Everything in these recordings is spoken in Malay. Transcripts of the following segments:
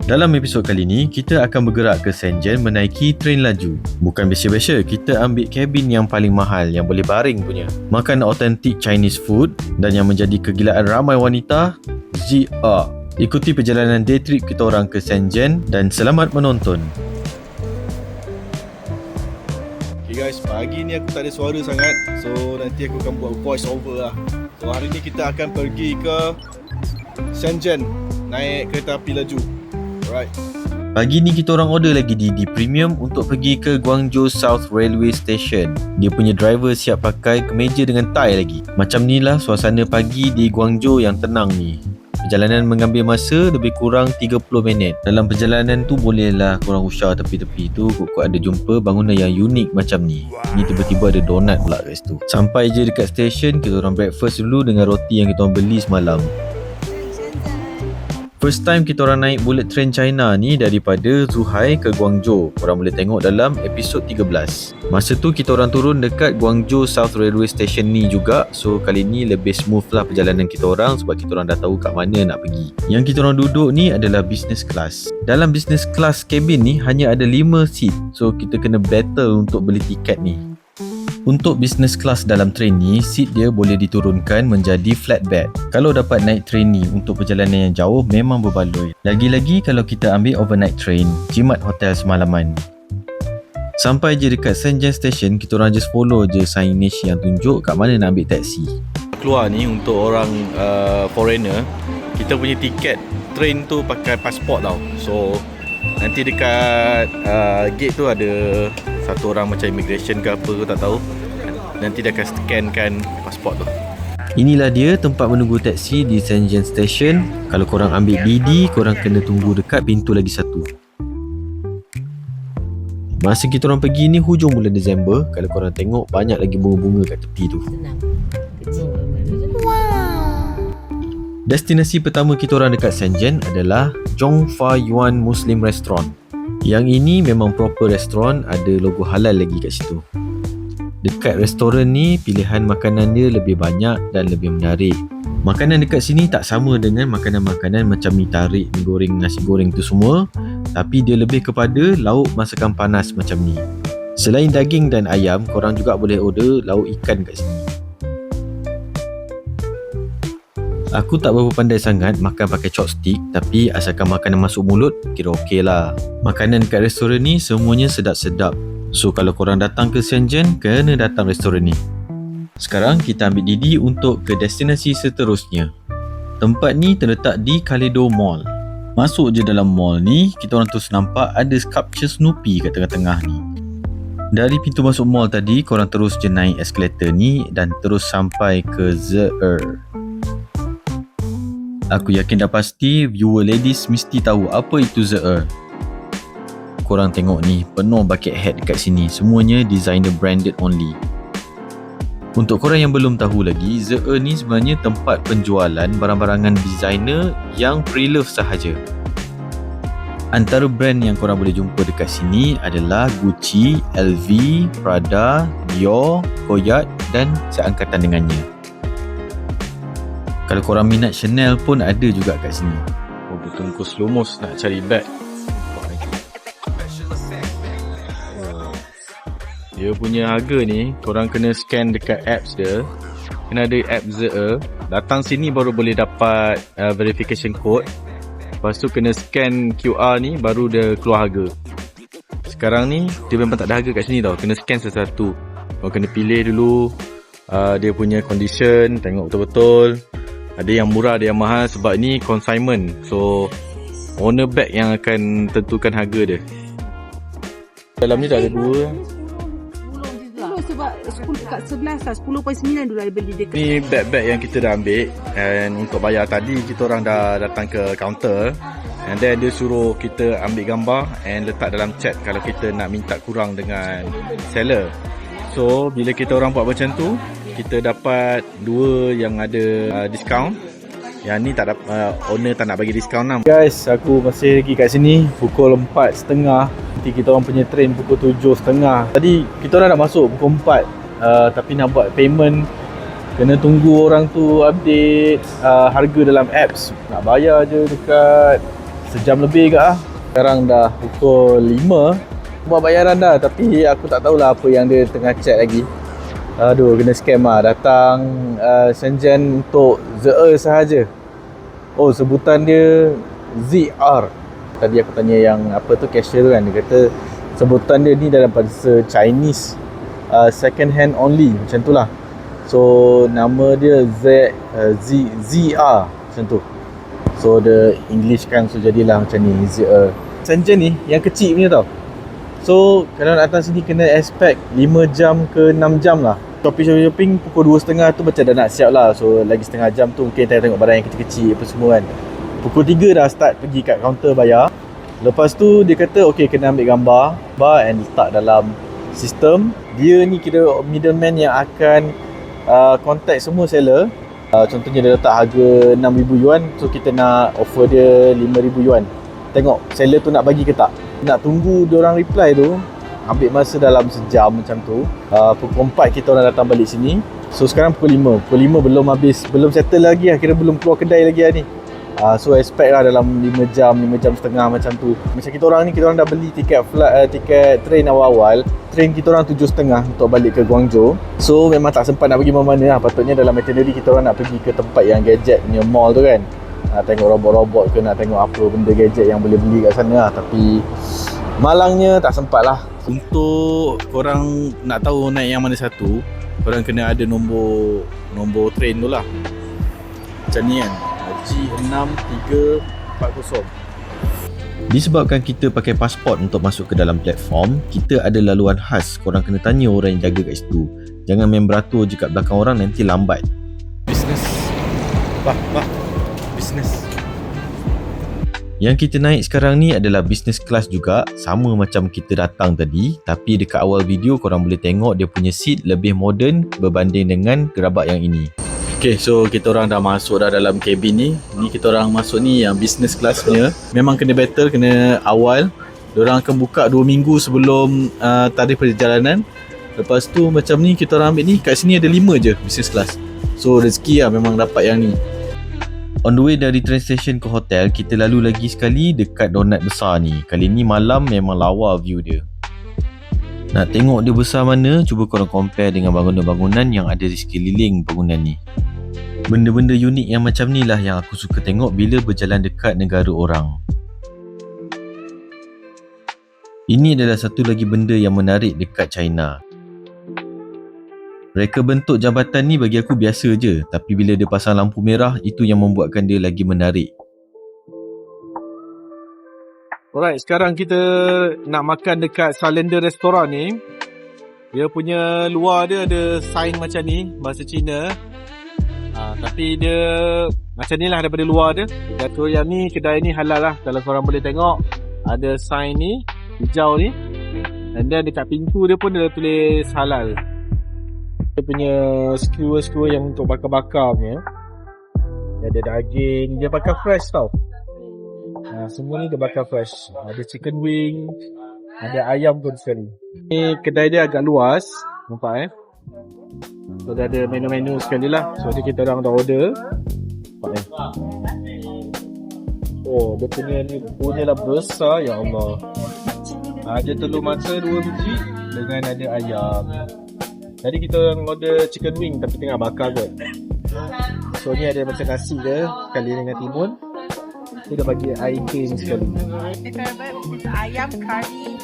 Dalam episod kali ni, kita akan bergerak ke Shenzhen menaiki tren laju. Bukan biasa-biasa, kita ambil kabin yang paling mahal yang boleh baring punya. Makan authentic Chinese food dan yang menjadi kegilaan ramai wanita, ZR. Ikuti perjalanan day trip kita orang ke Shenzhen dan selamat menonton. Okay guys, pagi ni aku tak ada suara sangat, so nanti aku akan buat voice over lah. So hari ni kita akan pergi ke Shenzhen naik kereta api laju. Alright. Pagi ni kita orang order lagi di Premium untuk pergi ke Guangzhou South Railway Station. Dia punya driver siap pakai kemeja dengan tie lagi. Macam ni lah suasana pagi di Guangzhou yang tenang ni. Perjalanan mengambil masa lebih kurang 30 minit. Dalam perjalanan tu bolehlah korang usah tepi-tepi tu kok ada jumpa bangunan yang unik macam ni. Ni tiba-tiba ada donat pula kat situ. Sampai je dekat stesen, kita orang breakfast dulu dengan roti yang kita orang beli semalam. First time kita orang naik bullet train China ni daripada Zhuhai ke Guangzhou. Korang boleh tengok dalam episod 13. Masa tu kita orang turun dekat Guangzhou South Railway Station ni juga. So kali ni lebih smooth lah perjalanan kita orang sebab kita orang dah tahu kat mana nak pergi. Yang kita orang duduk ni adalah business class. Dalam business class cabin ni hanya ada 5 seat. So kita kena battle untuk beli tiket ni. Untuk business class dalam train ni, seat dia boleh diturunkan menjadi flat bed. Kalau dapat naik train ni untuk perjalanan yang jauh memang berbaloi. Lagi-lagi kalau kita ambil overnight train, jimat hotel semalaman. Sampai je dekat Shenzhen Station, kita orang just follow je signage yang tunjuk kat mana nak ambil taksi. Keluar ni untuk orang foreigner, kita punya tiket train tu pakai pasport tau. So nanti dekat gate tu ada satu orang macam immigration ke apa, aku tak tahu. Nanti dia akan scankan pasport tu. Inilah dia tempat menunggu taksi di Shenzhen Station. Kalau korang ambil DD, korang kena tunggu dekat pintu lagi satu. Masa kita orang pergi ni hujung bulan Disember. Kalau korang tengok banyak lagi bunga-bunga kat tepi tu. Destinasi pertama kita orang dekat Shenzhen adalah Zhongfa Yuan Muslim Restaurant. Yang ini memang proper restoran, ada logo halal lagi kat situ. Dekat restoran ni, pilihan makanan dia lebih banyak dan lebih menarik. Makanan dekat sini tak sama dengan makanan-makanan macam mi tarik, mi goreng, nasi goreng tu semua. Tapi dia lebih kepada lauk masakan panas macam ni. Selain daging dan ayam, korang juga boleh order lauk ikan kat sini. Aku tak berapa pandai sangat makan pakai chopstick, tapi asalkan makanan masuk mulut, kira okey lah. Makanan dekat restoran ni semuanya sedap-sedap. So kalau korang datang ke Shenzhen, kena datang restoran ni. Sekarang kita ambil DD untuk ke destinasi seterusnya. Tempat ni terletak di Kaleido Mall. Masuk je dalam mall ni, kita orang terus nampak ada sculpture Snoopy kat tengah-tengah ni. Dari pintu masuk mall tadi, korang terus je naik eskalator ni dan terus sampai ke ZR. Aku yakin dah pasti viewer ladies mesti tahu apa itu ZR. Korang tengok ni, penuh bucket hat dekat sini. Semuanya designer branded only. Untuk korang yang belum tahu lagi, ZR ni sebenarnya tempat penjualan barang-barangan designer yang pre-love sahaja. Antara brand yang korang boleh jumpa dekat sini adalah Gucci, LV, Prada, Dior, Goyard dan seangkatan dengannya. Kalau korang minat Chanel pun ada juga kat sini. Oh, bertungkus slow motion nak cari bag. Dia punya harga ni, korang kena scan dekat apps dia. Kena ada app ZR. Datang sini baru boleh dapat verification code. Lepas tu kena scan QR ni, baru dia keluar harga. Sekarang ni, dia memang tak ada harga kat sini tau. Kena scan satu-satu. Korang kena pilih dulu dia punya condition, tengok betul-betul. Ada yang murah, ada yang mahal sebab ni consignment. So owner bag yang akan tentukan harga dia. Dalam ni dah ada dua. 10 sebab 10 kat 11 lah, 10.9 dulu ada beli dekat. Ni bag-bag yang kita dah ambil. And untuk bayar tadi kita orang dah datang ke counter. And then dia suruh kita ambil gambar and letak dalam chat kalau kita nak minta kurang dengan seller. So bila kita orang buat macam tu, kita dapat dua yang ada diskaun. Yang ni tak dapat, owner tak nak bagi diskaun lah. Guys, aku masih lagi kat sini pukul 4.30. Nanti kita orang punya train pukul 7.30. Tadi kita orang nak masuk pukul 4, tapi nak buat payment kena tunggu orang tu update harga dalam apps. Nak bayar je dekat sejam lebih ke lah. Sekarang dah pukul 5. Buat bayaran dah, tapi aku tak tahulah apa yang dia tengah chat lagi. Aduh, kena scam lah. Datang Shenzhen untuk ZE sahaja. Oh, sebutan dia ZR. Tadi aku tanya yang apa tu, cashier tu kan, dia kata sebutan dia ni dalam bahasa Chinese, second hand only, macam tu lah. So nama dia ZR macam tu. So the English kan, so jadilah macam ni, ZR. Shenzhen ni yang kecil punya tau. So kalau nak datang sini kena expect 5 jam ke 6 jam lah. Shopping pukul 2.30 tu macam dah nak siap lah. So lagi setengah jam tu mungkin tengok barang yang kecil-kecil apa semua kan. Pukul 3 dah start pergi kat kaunter bayar. Lepas tu dia kata okay, kena ambil gambar and letak dalam sistem. Dia ni kira middleman yang akan contact semua seller. Contohnya dia letak harga 6,000 yuan, so kita nak offer dia 5,000 yuan. Tengok seller tu nak bagi ke tak. Nak tunggu diorang reply tu ambil masa dalam sejam macam tu. Pukul 4 kita orang datang balik sini. So sekarang pukul 5. Pukul 5 belum habis, belum settle lagi lah, kira belum keluar kedai lagi lah ni. So expect lah dalam 5 jam setengah macam tu. Macam kita orang ni, kita orang dah beli tiket train awal-awal. Train kita orang 7.30 untuk balik ke Guangzhou. So memang tak sempat nak pergi mana-mana lah. Patutnya dalam itinerary kita orang nak pergi ke tempat yang gadget punya mall tu kan. Tengok robot-robot ke, nak tengok apa benda gadget yang boleh beli kat sana lah. Tapi malangnya tak sempat lah. Untuk korang nak tahu naik yang mana satu, korang kena ada nombor train tu lah. Macam ni kan, G6340. Disebabkan kita pakai pasport untuk masuk ke dalam platform, kita ada laluan khas. Korang kena tanya orang yang jaga kat situ. Jangan main beratur je kat belakang orang, nanti lambat. Business. Business. Yang kita naik sekarang ni adalah business class juga, sama macam kita datang tadi, tapi dekat awal video korang boleh tengok dia punya seat lebih moden berbanding dengan gerabak yang ini. Okay, so kita orang dah masuk dah dalam kabin ni. Ni kita orang masuk ni yang business class punya. Memang kena battle, kena awal. Diorang akan buka 2 minggu sebelum tarikh perjalanan. Lepas tu macam ni kita orang ambil ni, kat sini ada 5 je business class. So rezeki lah memang dapat yang ni. On the way dari train station ke hotel, kita lalu lagi sekali dekat donut besar ni. Kali ni malam memang lawa view dia. Nak tengok dia besar mana, cuba korang compare dengan bangunan-bangunan yang ada di sekeliling bangunan ni. Benda-benda unik yang macam ni lah yang aku suka tengok bila berjalan dekat negara orang. Ini adalah satu lagi benda yang menarik dekat China. Reka bentuk jambatan ni bagi aku biasa je, tapi bila dia pasang lampu merah, itu yang membuatkan dia lagi menarik. Alright, sekarang kita nak makan dekat Salender Restaurant ni. Dia punya luar dia ada sign macam ni, bahasa Cina. Tapi dia macam ni lah daripada luar dia. So yang ni, kedai ni halal lah. Kalau korang boleh tengok, ada sign ni, hijau ni. And then dekat pintu dia pun dia tulis halal. Dia punya skewer yang untuk bakar-bakar punya. Dia ada daging, dia bakar fresh tau. Semua ni dia bakar fresh. Ada chicken wing, ada ayam pun sekali. Ni kedai dia agak luas, nampak So dia ada menu-menu sekali lah. So ni kita orang dah order. Nampak Oh, dia punya ni punyalah besar, ya Allah. Ada telur mata 2 biji dengan ada ayam. Tadi kita order chicken wing tapi tengah bakar kot. So ni ada macam nasi dia kali dengan timun. Dia dah bagi air ni sekali. Ayam kari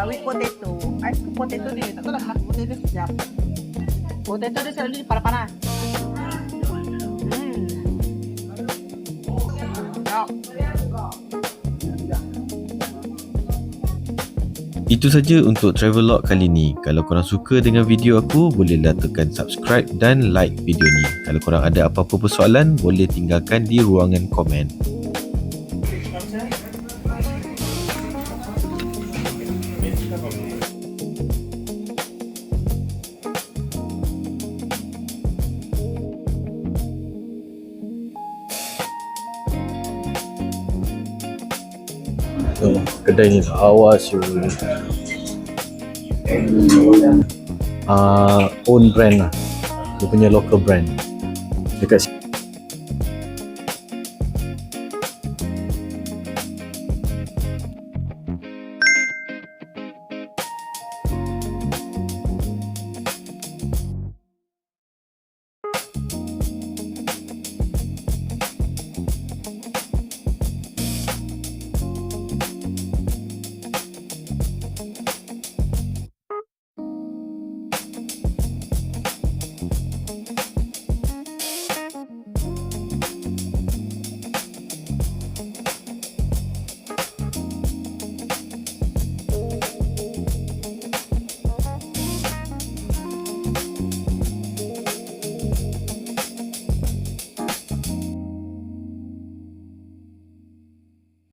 with potato. I suka potato dia. Tak tahu lah kenapa potato sedap. Potato dia selalu panas-panas. Itu saja untuk Travelog kali ni. Kalau korang suka dengan video aku, bolehlah tekan subscribe dan like video ni. Kalau korang ada apa-apa persoalan, boleh tinggalkan di ruangan komen. Kedai ni awas you. Own brand lah. Dia punya local brand. Dekat